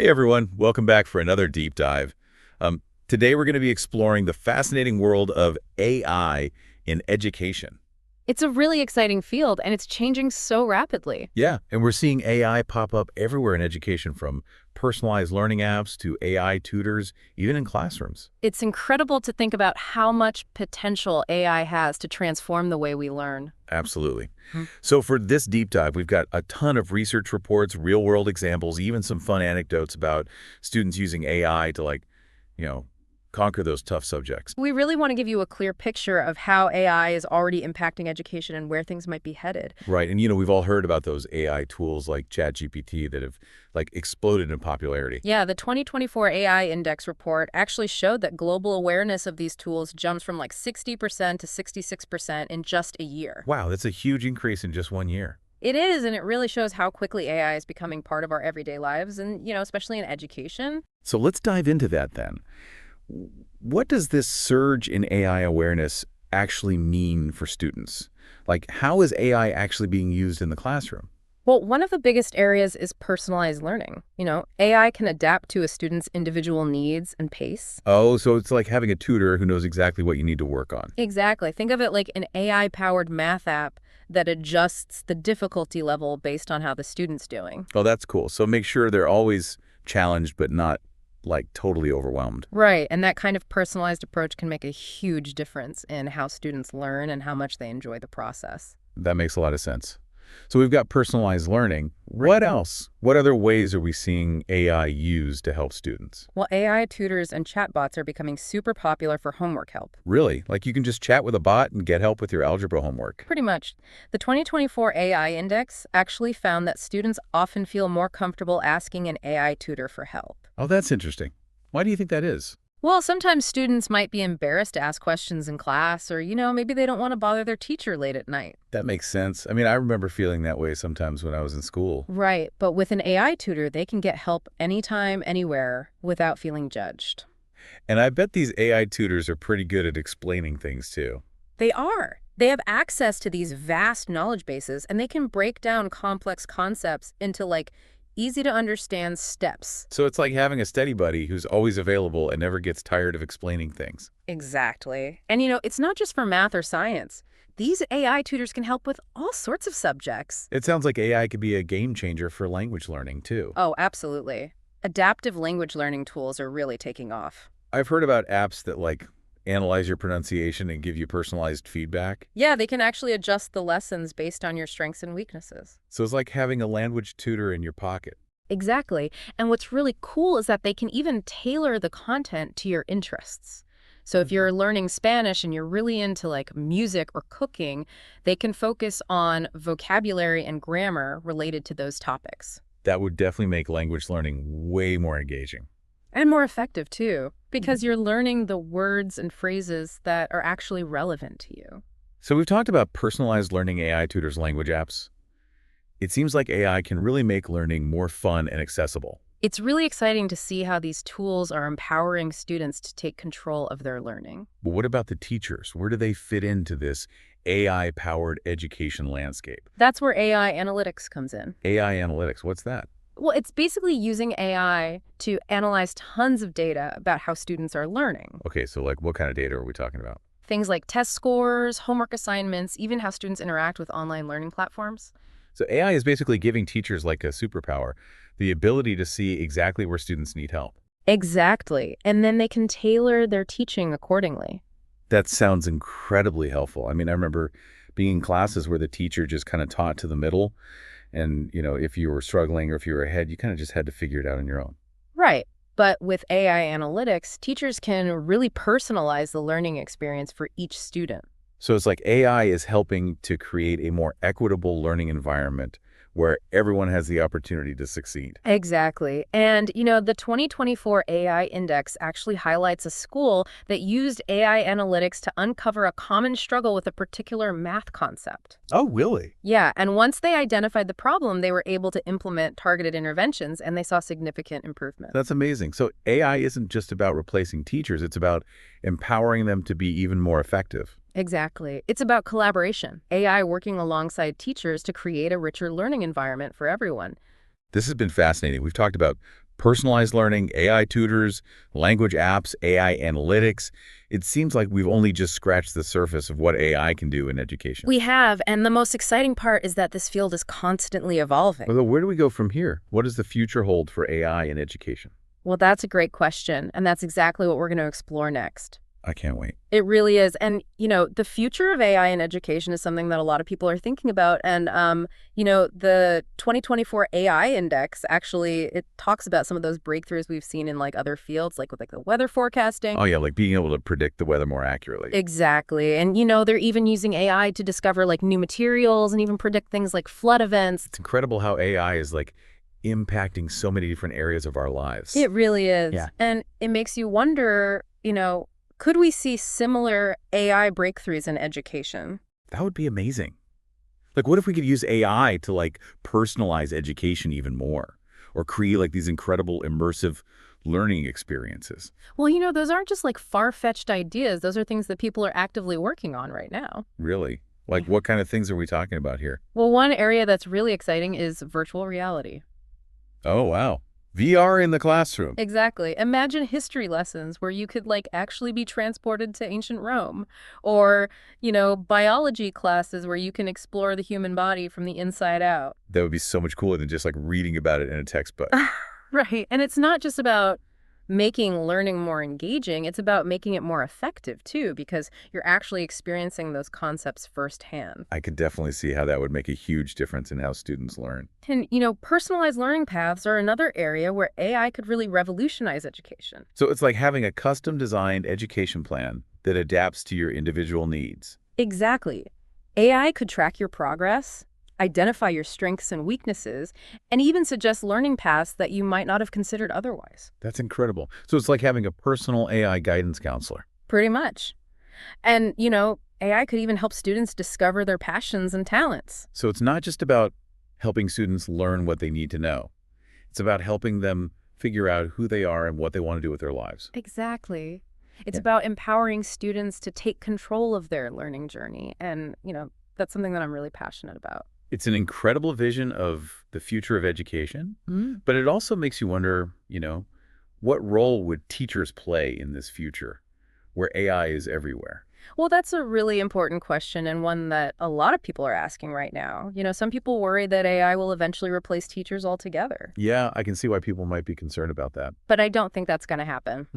Hey everyone, welcome back for another deep dive. Today we're going to be exploring the fascinating world of AI in education. It's a really exciting field, and it's changing so rapidly. Yeah, and we're seeing AI pop up everywhere in education, from personalized learning apps to AI tutors, even in classrooms. It's incredible to think about how much potential AI has to transform the way we learn. Absolutely. So for this deep dive, we've got a ton of research reports, real-world examples, even some fun anecdotes about students using AI to you know, conquer those tough subjects. We really want to give you a clear picture of how AI is already impacting education and where things might be headed. Right. And, we've all heard about those AI tools like ChatGPT that have exploded in popularity. Yeah, the 2024 AI Index report actually showed that global awareness of these tools jumps from 60% to 66% in just a year. Wow, that's a huge increase in just 1 year. It is, and it really shows how quickly AI is becoming part of our everyday lives and, especially in education. So let's dive into that then. What does this surge in AI awareness actually mean for students? How is AI actually being used in the classroom? Well, one of the biggest areas is personalized learning. AI can adapt to a student's individual needs and pace. Oh, so it's like having a tutor who knows exactly what you need to work on. Exactly. Think of it like an AI-powered math app that adjusts the difficulty level based on how the student's doing. Oh, that's cool. So make sure they're always challenged, but not totally overwhelmed. Right, and that kind of personalized approach can make a huge difference in how students learn and how much they enjoy the process. That makes a lot of sense. So we've got personalized learning. What else? What other ways are we seeing AI used to help students? Well, AI tutors and chatbots are becoming super popular for homework help. Really? You can just chat with a bot and get help with your algebra homework. Pretty much. The 2024 AI Index actually found that students often feel more comfortable asking an AI tutor for help. Oh, that's interesting. Why do you think that is? Well, sometimes students might be embarrassed to ask questions in class, or, maybe they don't want to bother their teacher late at night. That makes sense. I mean, I remember feeling that way sometimes when I was in school. Right, but with an AI tutor, they can get help anytime, anywhere, without feeling judged. And I bet these AI tutors are pretty good at explaining things too. They are. They have access to these vast knowledge bases, and they can break down complex concepts into, easy to understand steps. So it's like having a study buddy who's always available and never gets tired of explaining things. Exactly. And it's not just for math or science. These AI tutors can help with all sorts of subjects. It sounds like AI could be a game changer for language learning too. Oh, absolutely. Adaptive language learning tools are really taking off. I've heard about apps that analyze your pronunciation and give you personalized feedback. Yeah, they can actually adjust the lessons based on your strengths and weaknesses. So it's like having a language tutor in your pocket. Exactly. And what's really cool is that they can even tailor the content to your interests. So if you're learning Spanish and you're really into music or cooking, they can focus on vocabulary and grammar related to those topics. That would definitely make language learning way more engaging. And more effective, too, because you're learning the words and phrases that are actually relevant to you. So we've talked about personalized learning AI tutors language apps. It seems like AI can really make learning more fun and accessible. It's really exciting to see how these tools are empowering students to take control of their learning. But what about the teachers? Where do they fit into this AI-powered education landscape? That's where AI analytics comes in. AI analytics, what's that? Well, it's basically using AI to analyze tons of data about how students are learning. Okay, so what kind of data are we talking about? Things like test scores, homework assignments, even how students interact with online learning platforms. So AI is basically giving teachers a superpower, the ability to see exactly where students need help. Exactly. And then they can tailor their teaching accordingly. That sounds incredibly helpful. I mean, I remember being in classes where the teacher just kind of taught to the middle. And, if you were struggling or if you were ahead, you kind of just had to figure it out on your own. Right. But with AI analytics, teachers can really personalize the learning experience for each student. So it's like AI is helping to create a more equitable learning environment where everyone has the opportunity to succeed. Exactly. And, the 2024 AI Index actually highlights a school that used AI analytics to uncover a common struggle with a particular math concept. Oh, really? Yeah, and once they identified the problem, they were able to implement targeted interventions, and they saw significant improvement. That's amazing. So AI isn't just about replacing teachers. It's about empowering them to be even more effective. Exactly. It's about collaboration, AI working alongside teachers to create a richer learning environment for everyone. This has been fascinating. We've talked about Personalized learning, AI tutors, language apps, AI analytics. It seems like we've only just scratched the surface of what AI can do in education. We have, and the most exciting part is that this field is constantly evolving. Although, where do we go from here? What does the future hold for AI in education? Well, that's a great question, and that's exactly what we're going to explore next. I can't wait. It really is. And, the future of AI in education is something that a lot of people are thinking about. And, the 2024 AI Index, actually, it talks about some of those breakthroughs we've seen in, other fields, with, the weather forecasting. Oh, yeah, like being able to predict the weather more accurately. Exactly. And, they're even using AI to discover, new materials and even predict things like flood events. It's incredible how AI is, impacting so many different areas of our lives. It really is. Yeah. And it makes you wonder, could we see similar AI breakthroughs in education? That would be amazing. What if we could use AI to, personalize education even more? Or create, these incredible immersive learning experiences? Well, those aren't just, far-fetched ideas. Those are things that people are actively working on right now. Really? What kind of things are we talking about here? Well, one area that's really exciting is virtual reality. Oh, wow. VR in the classroom. Exactly. Imagine history lessons where you could actually be transported to ancient Rome, or, biology classes where you can explore the human body from the inside out. That would be so much cooler than just reading about it in a textbook. Right. And it's not just about making learning more engaging, it's about making it more effective too, because you're actually experiencing those concepts firsthand. I could definitely see how that would make a huge difference in how students learn. And, personalized learning paths are another area where AI could really revolutionize education. So it's like having a custom designed education plan that adapts to your individual needs. Exactly. AI could track your progress, identify your strengths and weaknesses, and even suggest learning paths that you might not have considered otherwise. That's incredible. So it's like having a personal AI guidance counselor. Pretty much. And, AI could even help students discover their passions and talents. So it's not just about helping students learn what they need to know. It's about helping them figure out who they are and what they want to do with their lives. Exactly. It's Yeah. about empowering students to take control of their learning journey. And, that's something that I'm really passionate about. It's an incredible vision of the future of education, but it also makes you wonder, what role would teachers play in this future where AI is everywhere? Well, that's a really important question, and one that a lot of people are asking right now. Some people worry that AI will eventually replace teachers altogether. Yeah, I can see why people might be concerned about that. But I don't think that's going to happen.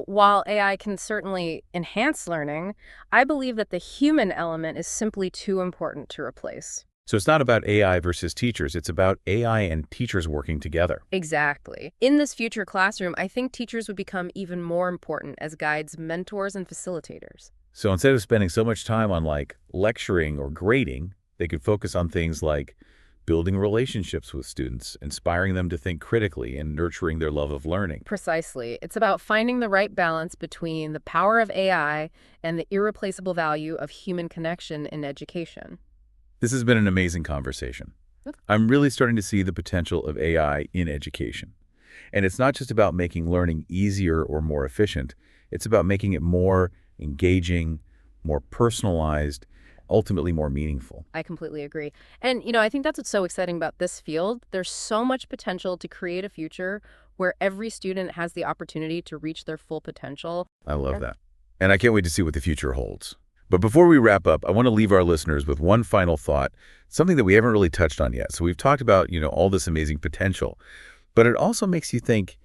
While AI can certainly enhance learning, I believe that the human element is simply too important to replace. So it's not about AI versus teachers. It's about AI and teachers working together. Exactly. In this future classroom, I think teachers would become even more important as guides, mentors, and facilitators. So instead of spending so much time on lecturing or grading, they could focus on things like building relationships with students, inspiring them to think critically, and nurturing their love of learning. Precisely. It's about finding the right balance between the power of AI and the irreplaceable value of human connection in education. This has been an amazing conversation. I'm really starting to see the potential of AI in education. And it's not just about making learning easier or more efficient. It's about making it more engaging, more personalized, ultimately more meaningful. I completely agree. And, I think that's what's so exciting about this field. There's so much potential to create a future where every student has the opportunity to reach their full potential. I love that. And I can't wait to see what the future holds. But before we wrap up, I want to leave our listeners with one final thought, something that we haven't really touched on yet. So we've talked about, all this amazing potential, but it also makes you think,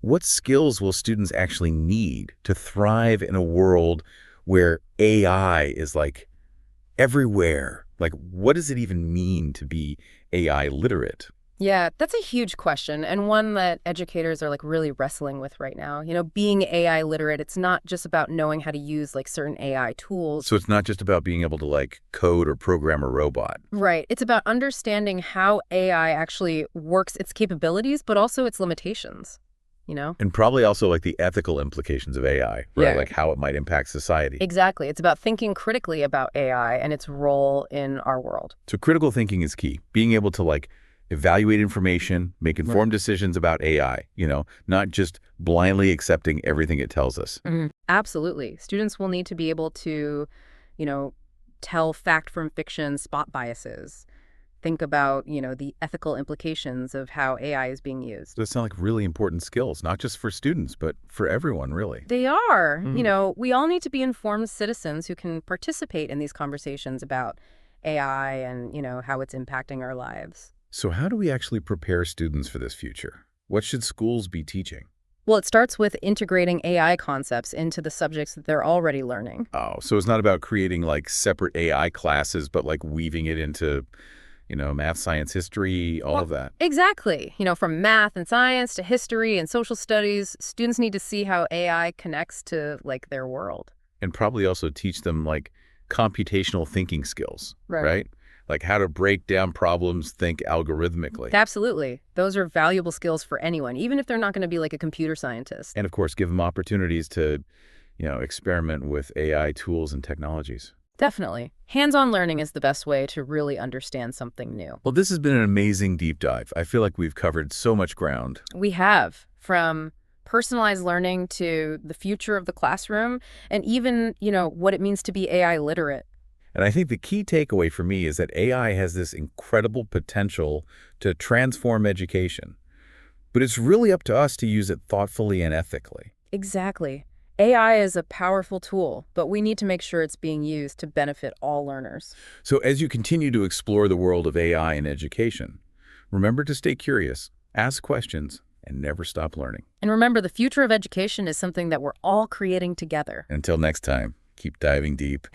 what skills will students actually need to thrive in a world where AI is everywhere? What does it even mean to be AI literate? Yeah, that's a huge question, and one that educators are really wrestling with right now. Being AI literate, it's not just about knowing how to use certain AI tools. So it's not just about being able to code or program a robot. Right. It's about understanding how AI actually works, its capabilities, but also its limitations. And probably also the ethical implications of AI, right? Yeah. How it might impact society. Exactly. It's about thinking critically about AI and its role in our world. So critical thinking is key. Being able to evaluate information, make informed decisions about AI, not just blindly accepting everything it tells us. Absolutely. Students will need to be able to, tell fact from fiction, spot biases, think about, the ethical implications of how AI is being used. Those sound like really important skills, not just for students, but for everyone, really. They are. Mhm. We all need to be informed citizens who can participate in these conversations about AI and, how it's impacting our lives. So how do we actually prepare students for this future? What should schools be teaching? Well, it starts with integrating AI concepts into the subjects that they're already learning. Oh, so it's not about creating like separate AI classes, but like weaving it into, math, science, history, all Well, of that. exactly. From math and science to history and social studies, students need to see how AI connects to, like, their world. And probably also teach them like computational thinking skills, Right. right? Like how to break down problems, think algorithmically. Absolutely. Those are valuable skills for anyone, even if they're not going to be like a computer scientist. And of course, give them opportunities to, experiment with AI tools and technologies. Definitely. Hands-on learning is the best way to really understand something new. Well, this has been an amazing deep dive. I feel like we've covered so much ground. We have, from personalized learning to the future of the classroom, and even, what it means to be AI literate. And I think the key takeaway for me is that AI has this incredible potential to transform education. But it's really up to us to use it thoughtfully and ethically. Exactly. AI is a powerful tool, but we need to make sure it's being used to benefit all learners. So as you continue to explore the world of AI in education, remember to stay curious, ask questions, and never stop learning. And remember, the future of education is something that we're all creating together. Until next time, keep diving deep.